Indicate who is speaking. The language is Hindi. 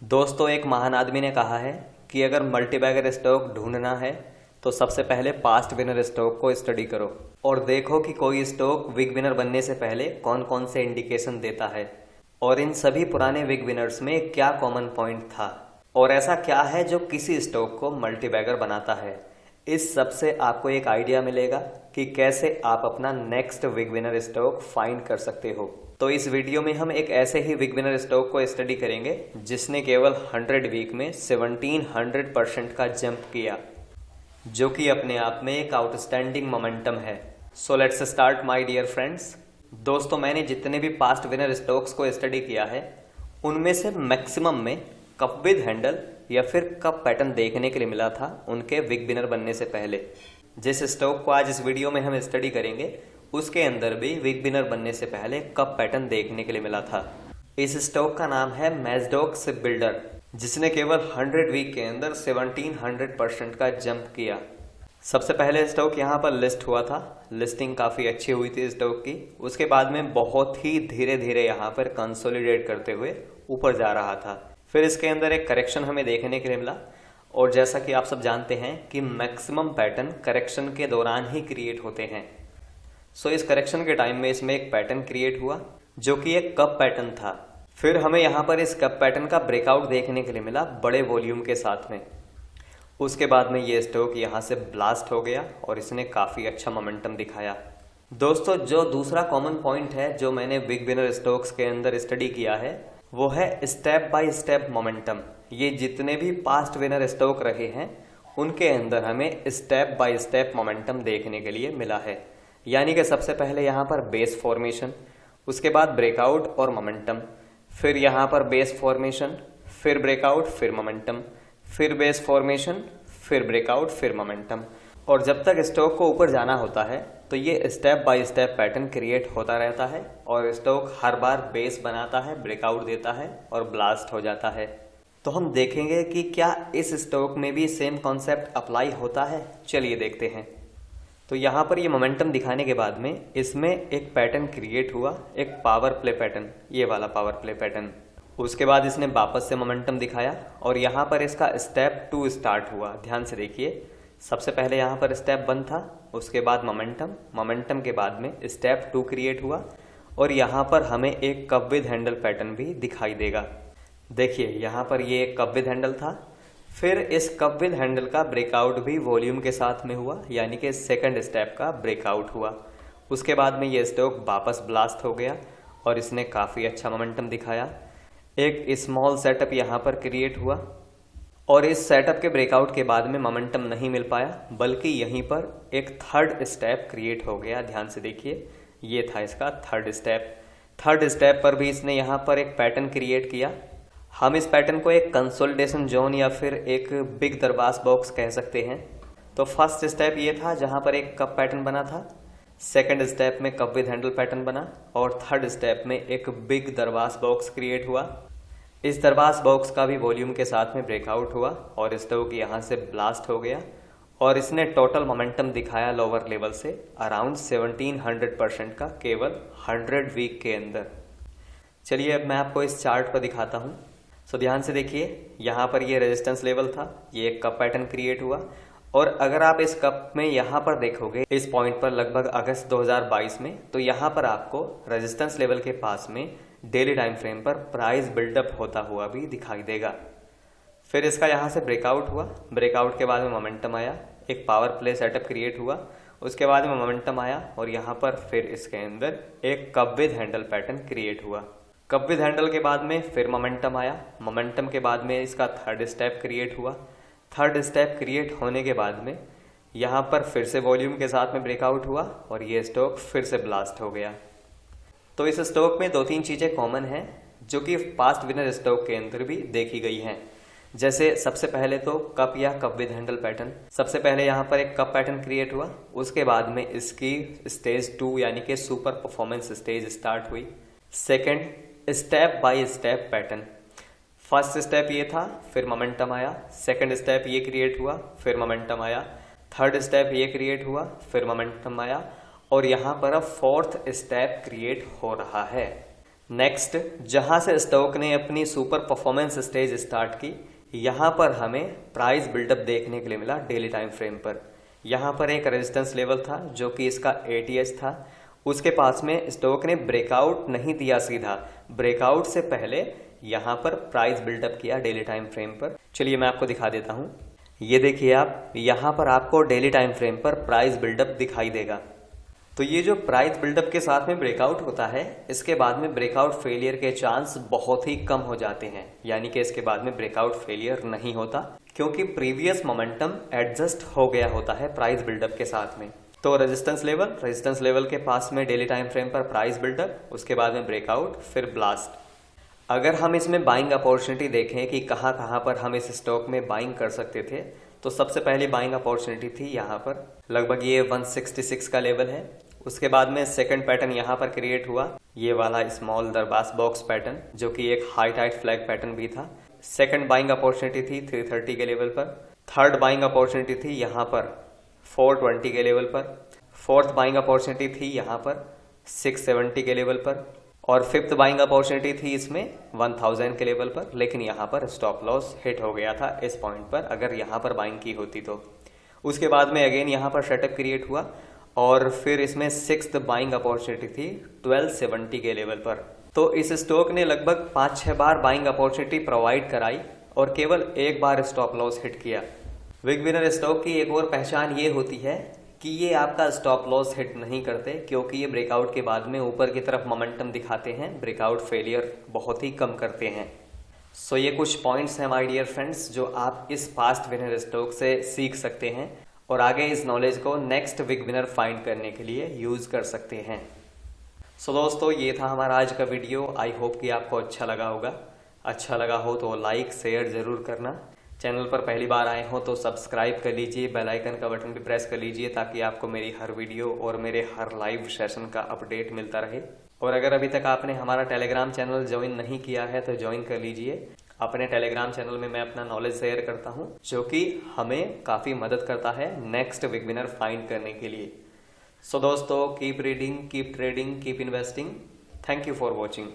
Speaker 1: दोस्तों, एक महान आदमी ने कहा है कि अगर मल्टीबैगर स्टॉक ढूंढना है तो सबसे पहले पास्ट विनर स्टॉक को स्टडी करो और देखो कि कोई स्टॉक बिग विनर बनने से पहले कौन कौन से इंडिकेशन देता है और इन सभी पुराने बिग विनर्स में क्या कॉमन पॉइंट था और ऐसा क्या है जो किसी स्टॉक को मल्टीबैगर बनाता है। इस सब से आपको एक आइडिया मिलेगा कि कैसे आप अपना next big winner stock find कर सकते हो। तो इस वीडियो में हम एक ऐसे ही बिग विनर स्टॉक को स्टडी करेंगे जिसने केवल 100 वीक में 1700% का जंप किया, जो कि अपने आप में एक आउटस्टैंडिंग मोमेंटम है। So let's start my dear friends. दोस्तों, मैंने जितने भी पास्ट विनर स्टॉक्स को स्टडी किया है उनमें से मैक्सिमम में कप विद हैंडल या फिर कप पैटर्न देखने के लिए मिला था उनके बिग विनर बनने से पहले। जिस स्टॉक को आज इस वीडियो में हम स्टडी करेंगे उसके अंदर भी बिग विनर बनने से पहले कप पैटर्न देखने के लिए मिला था। इस स्टॉक का नाम है मैज़डॉक शिप बिल्डर, जिसने केवल 100 वीक के अंदर 1700% का जंप किया। सबसे पहले स्टॉक यहाँ पर लिस्ट हुआ था, लिस्टिंग काफ़ी अच्छी हुई थी स्टॉक की। उसके बाद में बहुत ही धीरे धीरे यहाँ पर कंसोलिडेट करते हुए ऊपर जा रहा था। फिर इसके अंदर एक करेक्शन हमें देखने के लिए मिला और जैसा कि आप सब जानते हैं कि मैक्सिमम पैटर्न करेक्शन के दौरान ही क्रिएट होते हैं। सो इस करेक्शन के टाइम में इसमें एक पैटर्न क्रिएट हुआ जो कि एक कप पैटर्न था। फिर हमें यहाँ पर इस कप पैटर्न का ब्रेकआउट देखने के लिए मिला बड़े वॉल्यूम के साथ में। उसके बाद में ये स्टॉक यहाँ से ब्लास्ट हो गया और इसने काफ़ी अच्छा मोमेंटम दिखाया। दोस्तों, जो दूसरा कॉमन पॉइंट है जो मैंने बिग विनर स्टॉक्स के अंदर स्टडी किया है वो है स्टेप बाय स्टेप मोमेंटम। ये जितने भी पास्ट विनर स्टॉक रहे हैं उनके अंदर हमें स्टेप बाय स्टेप मोमेंटम देखने के लिए मिला है। यानी कि सबसे पहले यहाँ पर बेस फॉर्मेशन, उसके बाद ब्रेकआउट और मोमेंटम, फिर यहाँ पर बेस फॉर्मेशन, फिर ब्रेकआउट, फिर मोमेंटम, फिर बेस फॉर्मेशन, फिर ब्रेकआउट, फिर मोमेंटम। और जब तक स्टॉक को ऊपर जाना होता है तो ये step by step pattern create होता रहता है और स्टॉक हर बार बेस बनाता है, ब्रेकआउट देता है और ब्लास्ट हो जाता है। तो हम देखेंगे कि क्या इस स्टॉक में भी सेम कॉन्सेप्ट अप्लाई होता है। चलिए देखते हैं। तो यहाँ पर ये मोमेंटम दिखाने के बाद में इसमें एक पैटर्न क्रिएट हुआ, एक पावर प्ले पैटर्न, ये वाला पावर प्ले पैटर्न। उसके बाद इसने वापस से मोमेंटम दिखाया और यहाँ पर इसका स्टेप 2 स्टार्ट हुआ। ध्यान से देखिए, सबसे पहले यहाँ पर स्टेप 1 था, उसके बाद मोमेंटम, मोमेंटम के बाद में स्टेप 2 क्रिएट हुआ और यहाँ पर हमें एक कप विद हैंडल पैटर्न भी दिखाई देगा। देखिए, यहाँ पर ये एक कप विद हैंडल था। फिर इस कप विद हैंडल का ब्रेकआउट भी वॉल्यूम के साथ में हुआ, यानी कि सेकंड स्टेप का ब्रेकआउट हुआ। उसके बाद में ये स्टॉक वापस ब्लास्ट हो गया और इसने काफ़ी अच्छा मोमेंटम दिखाया। एक स्मॉल सेटअप यहाँ पर क्रिएट हुआ और इस सेटअप के ब्रेकआउट के बाद में मोमेंटम नहीं मिल पाया, बल्कि यहीं पर एक थर्ड स्टेप क्रिएट हो गया। ध्यान से देखिए, ये था इसका थर्ड स्टेप। थर्ड स्टेप पर भी इसने यहाँ पर एक पैटर्न क्रिएट किया। हम इस पैटर्न को एक कंसोलिडेशन जोन या फिर एक बिग दरबास बॉक्स कह सकते हैं। तो फर्स्ट स्टेप ये था जहां पर एक कप पैटर्न बना था, सेकंड स्टेप में कप विद हैंडल पैटर्न बना और थर्ड स्टेप में एक बिग दरबास बॉक्स क्रिएट हुआ। इस दरबास बॉक्स का भी वॉल्यूम के साथ में ब्रेकआउट हुआ और स्टॉक यहाँ से ब्लास्ट हो गया और इसने टोटल मोमेंटम दिखाया लोअर लेवल से अराउंड 1700% का केवल 100 वीक के अंदर। चलिए अब मैं आपको इस चार्ट पर दिखाता हूँ। सो ध्यान से देखिए, यहाँ पर ये रेजिस्टेंस लेवल था, ये एक कप पैटर्न क्रिएट हुआ और अगर आप इस कप में यहाँ पर देखोगे इस पॉइंट पर लगभग अगस्त 2022 में, तो यहाँ पर आपको रेजिस्टेंस लेवल के पास में डेली टाइम फ्रेम पर प्राइस बिल्डअप होता हुआ भी दिखाई देगा। फिर इसका यहाँ से ब्रेकआउट हुआ, ब्रेकआउट के बाद में मोमेंटम आया, एक पावर प्ले सेटअप क्रिएट हुआ, उसके बाद में मोमेंटम आया और यहाँ पर फिर इसके अंदर एक cup with handle pattern create हुआ। कप विद हैंडल के बाद में फिर मोमेंटम आया, मोमेंटम के बाद में इसका थर्ड स्टेप क्रिएट हुआ। थर्ड स्टेप क्रिएट होने के बाद में यहाँ पर फिर से वॉल्यूम के साथ में ब्रेकआउट हुआ और ये स्टॉक फिर से ब्लास्ट हो गया। तो इस स्टॉक में 2-3 चीज़ें कॉमन हैं जो कि पास्ट विनर स्टॉक के अंदर भी देखी गई हैं। जैसे सबसे पहले तो कप या कप विद हैंडल पैटर्न, सबसे पहले यहाँ पर एक कप पैटर्न क्रिएट हुआ, उसके बाद में इसकी स्टेज 2 यानी कि सुपर परफॉर्मेंस स्टेज स्टार्ट हुई। Second, step by step pattern, first step ये था, फिर मोमेंटम आया, सेकंड स्टेप ये क्रिएट हुआ, फिर मोमेंटम आया, थर्ड स्टेप ये क्रिएट हुआ, फिर मोमेंटम आया और यहाँ पर अब फोर्थ स्टेप क्रिएट हो रहा है। नेक्स्ट, जहां से स्टॉक ने अपनी सुपर परफॉर्मेंस स्टेज स्टार्ट की, यहां पर हमें प्राइस बिल्डअप देखने के लिए मिला डेली टाइम फ्रेम पर। यहां पर एक रेजिस्टेंस लेवल था जो कि इसका ATH था। उसके पास में स्टॉक ने ब्रेकआउट नहीं दिया सीधा, ब्रेकआउट से पहले यहां पर प्राइस बिल्डअप किया डेली टाइम फ्रेम पर। चलिए मैं आपको दिखा देता हूं। ये देखिए आप, यहां पर आपको डेली टाइम फ्रेम पर प्राइस बिल्डअप दिखाई देगा। तो ये जो प्राइस बिल्डअप के साथ में ब्रेकआउट होता है, इसके बाद में ब्रेकआउट फेलियर के चांस बहुत ही कम हो जाते हैं, यानी कि इसके बाद में ब्रेकआउट फेलियर नहीं होता, क्योंकि प्रीवियस मोमेंटम एडजस्ट हो गया होता है प्राइस बिल्डअप के साथ में। तो रेजिस्टेंस लेवल के पास में डेली टाइम फ्रेम पर प्राइस बिल्डअप, उसके बाद में ब्रेकआउट, फिर ब्लास्ट। अगर हम इसमें बाइंग अपॉर्चुनिटी देखें कि कहां कहां पर हम इस स्टॉक में बाइंग कर सकते थे, तो सबसे पहली बाइंग अपॉर्चुनिटी थी यहाँ पर, लगभग ये 166 का लेवल है। उसके बाद में सेकंड पैटर्न यहाँ पर क्रिएट हुआ, ये वाला स्मॉल दरबास बॉक्स पैटर्न, जो कि एक हाई टाइट फ्लैग पैटर्न भी था। सेकंड बाइंग अपॉर्चुनिटी थी 330 के लेवल पर। थर्ड बाइंग अपॉर्चुनिटी थी यहाँ पर 420 के लेवल पर। फोर्थ बाइंग अपॉर्चुनिटी थी यहाँ पर 670 के लेवल पर। और फिफ्थ बाइंग अपॉर्चुनिटी थी इसमें 1000 के लेवल पर, लेकिन यहाँ पर स्टॉप लॉस हिट हो गया था इस पॉइंट पर, अगर यहाँ पर बाइंग की होती तो। उसके बाद में अगेन यहाँ पर सेटअप क्रिएट हुआ और फिर इसमें सिक्स्थ बाइंग अपॉर्चुनिटी थी 1270 के लेवल पर। तो इस स्टॉक ने लगभग 5-6 बार बाइंग अपॉर्चुनिटी प्रोवाइड कराई और केवल एक बार स्टॉप लॉस हिट किया। बिग विनर स्टॉक की एक और पहचान ये होती है कि ये आपका स्टॉप लॉस हिट नहीं करते, क्योंकि ये ब्रेकआउट के बाद में ऊपर की तरफ मोमेंटम दिखाते हैं, ब्रेकआउट फेलियर बहुत ही कम करते हैं। सो ये कुछ पॉइंट्स हैं माय डियर फ्रेंड्स, जो आप इस पास्ट विनर स्टॉक से सीख सकते हैं और आगे इस नॉलेज को नेक्स्ट बिग विनर फाइंड करने के लिए यूज कर सकते हैं। सो दोस्तों, ये था हमारा आज का वीडियो। आई होप कि आपको अच्छा लगा होगा। अच्छा लगा हो तो लाइक शेयर जरूर करना। चैनल पर पहली बार आए हो तो सब्सक्राइब कर लीजिए, बेल आइकन का बटन भी प्रेस कर लीजिए, ताकि आपको मेरी हर वीडियो और मेरे हर लाइव सेशन का अपडेट मिलता रहे। और अगर अभी तक आपने हमारा टेलीग्राम चैनल ज्वाइन नहीं किया है तो ज्वाइन कर लीजिए। अपने टेलीग्राम चैनल में मैं अपना नॉलेज शेयर करता हूँ, जो कि हमें काफ़ी मदद करता है नेक्स्ट बिग विनर फाइंड करने के लिए। सो दोस्तों, keep reading, keep trading, keep investing. Thank you for watching.